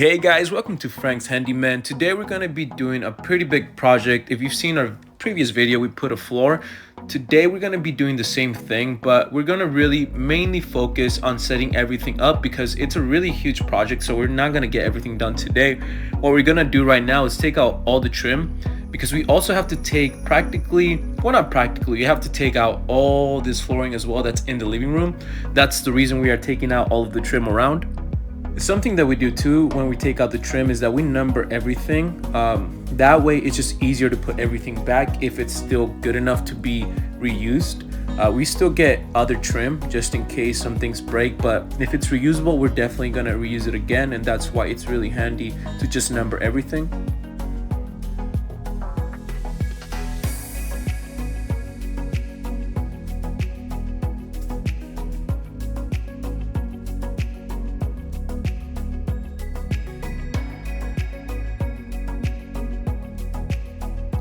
Hey guys, welcome to Frank's Handyman. Today we're going to be doing a pretty big project. If you've seen our previous video, we put a floor. Today we're going to be doing the same thing, but we're going to really mainly focus on setting everything up because it's a really huge project, so we're not going to get everything done today. What we're going to do right now is take out all the trim, because we also have to take you have to take out all this flooring as well that's in the living room. That's the reason we are taking out all of the trim around. Something that we do too when we take out the trim is that we number everything. That way it's just easier to put everything back if it's still good enough to be reused. We still get other trim just in case some things break, but if it's reusable, we're definitely going to reuse it again, and that's why it's really handy to just number everything.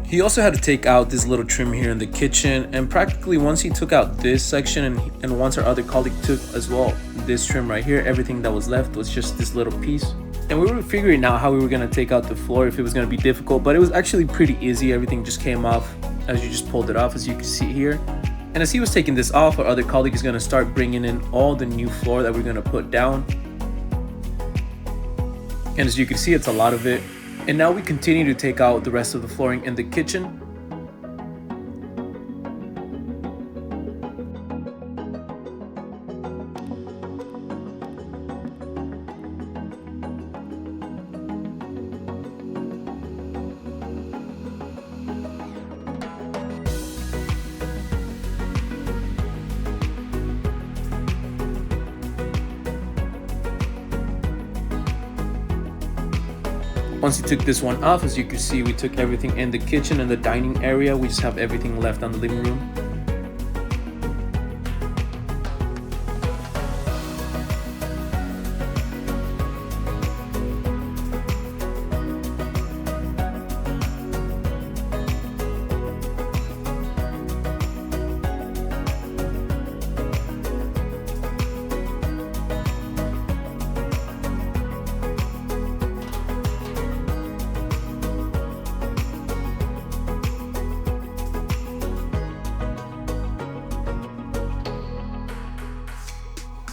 He also had to take out this little trim here in the kitchen, and practically once he took out this section and once our other colleague took as well this trim right here, everything that was left was just this little piece. And we were figuring out how we were going to take out the floor, if it was going to be difficult, but it was actually pretty easy. Everything just came off as you just pulled it off, as you can see here. And as he was taking this off, our other colleague is going to start bringing in all the new floor that we're going to put down. And as you can see, it's a lot of it. And now we continue to take out the rest of the flooring in the kitchen. Once he took this one off, as you can see, we took everything in the kitchen and the dining area. We just have everything left on the living room.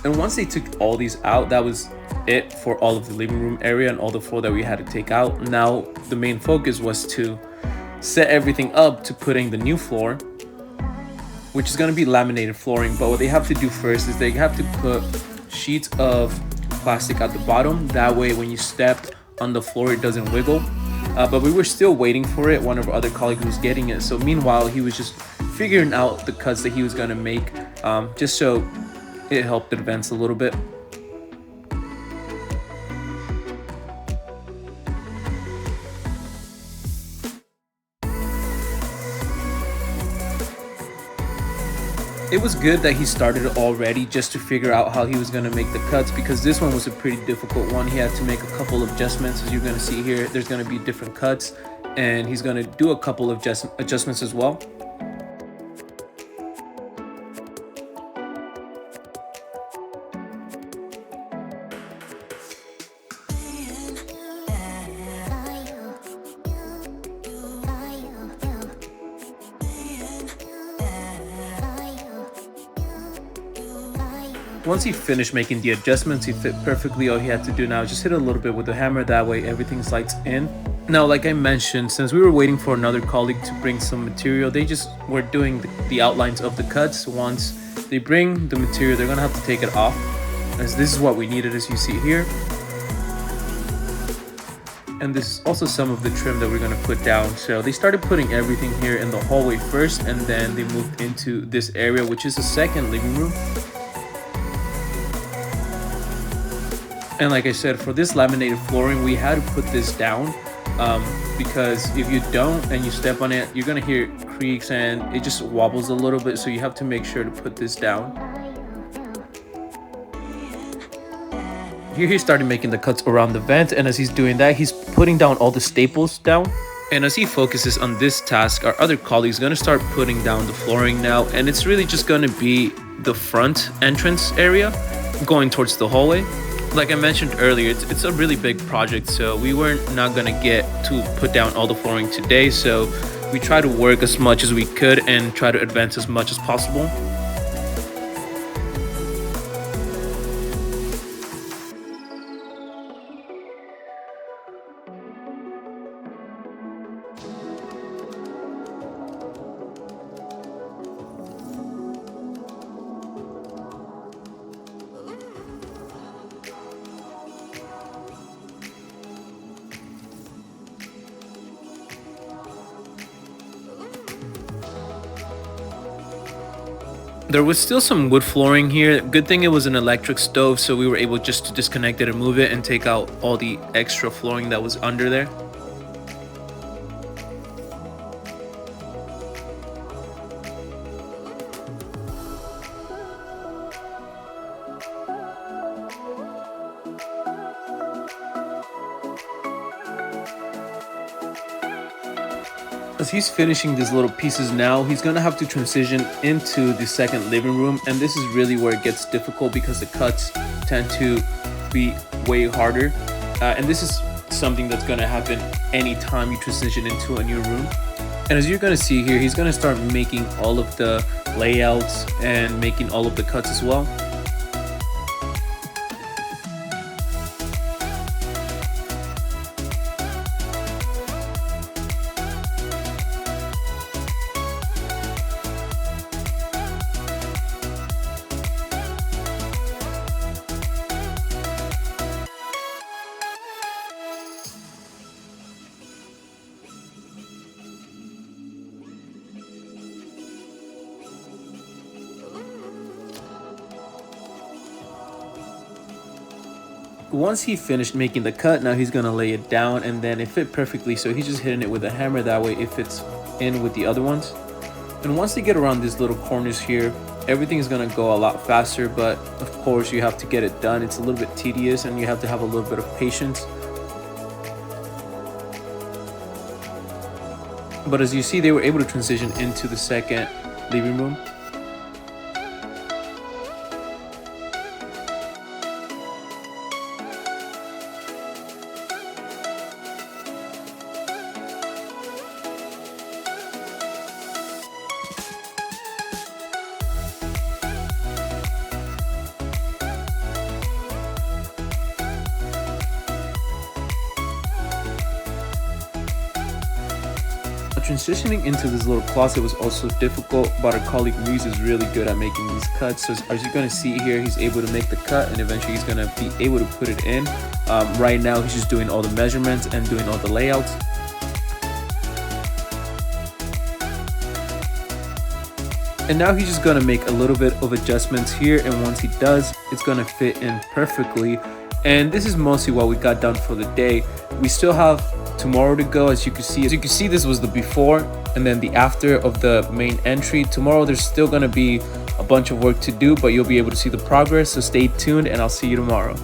And once they took all these out, that was it for all of the living room area and all the floor that we had to take out. Now the main focus was to set everything up to putting the new floor, which is going to be laminated flooring. But what they have to do first is they have to put sheets of plastic at the bottom. That way when you step on the floor, it doesn't wiggle. But we were still waiting for it. One of our other colleagues was getting it. So meanwhile, he was just figuring out the cuts that he was going to make, just so it helped advance a little bit. It was good that he started already just to figure out how he was going to make the cuts, because this one was a pretty difficult one. He had to make a couple of adjustments. As you're going to see here, there's going to be different cuts, and he's going to do a couple of adjustments as well. Once he finished making the adjustments, he fit perfectly. All he had to do now is just hit a little bit with the hammer. That way everything slides in. Now, like I mentioned, since we were waiting for another colleague to bring some material, they just were doing the outlines of the cuts. Once they bring the material, they're gonna have to take it off, as this is what we needed, as you see here. And this is also some of the trim that we're gonna put down. So they started putting everything here in the hallway first, and then they moved into this area, which is the second living room. And like I said, for this laminated flooring, we had to put this down, because if you don't and you step on it, you're gonna hear creaks and it just wobbles a little bit. So you have to make sure to put this down. Here he started making the cuts around the vent, and as he's doing that, he's putting down all the staples down. And as he focuses on this task, our other colleague is going to start putting down the flooring now, and it's really just going to be the front entrance area going towards the hallway. Like I mentioned earlier, it's a really big project, so we weren't not gonna get to put down all the flooring today, so we try to work as much as we could and try to advance as much as possible. There was still some wood flooring here. Good thing it was an electric stove, so we were able just to disconnect it and move it and take out all the extra flooring that was under there. As he's finishing these little pieces now, he's gonna have to transition into the second living room, and this is really where it gets difficult because the cuts tend to be way harder, and this is something that's gonna happen anytime you transition into a new room. And as you're gonna see here, he's gonna start making all of the layouts and making all of the cuts as well. Once he finished making the cut, now he's gonna lay it down, and then it fit perfectly, so he's just hitting it with a hammer, that way it fits in with the other ones. And once they get around these little corners here, everything is gonna go a lot faster, but of course you have to get it done. It's a little bit tedious and you have to have a little bit of patience. But as you see, they were able to transition into the second living room. Transitioning into this little closet was also difficult, but our colleague Reese is really good at making these cuts. So as you're going to see here, he's able to make the cut and eventually he's going to be able to put it in. Right now he's just doing all the measurements and doing all the layouts. And now he's just going to make a little bit of adjustments here, and once he does, it's going to fit in perfectly. And this is mostly what we got done for the day. We still have tomorrow to go. As you can see, this was the before and then the after of the main entry. Tomorrow there's still going to be a bunch of work to do, but you'll be able to see the progress, so stay tuned and I'll see you tomorrow.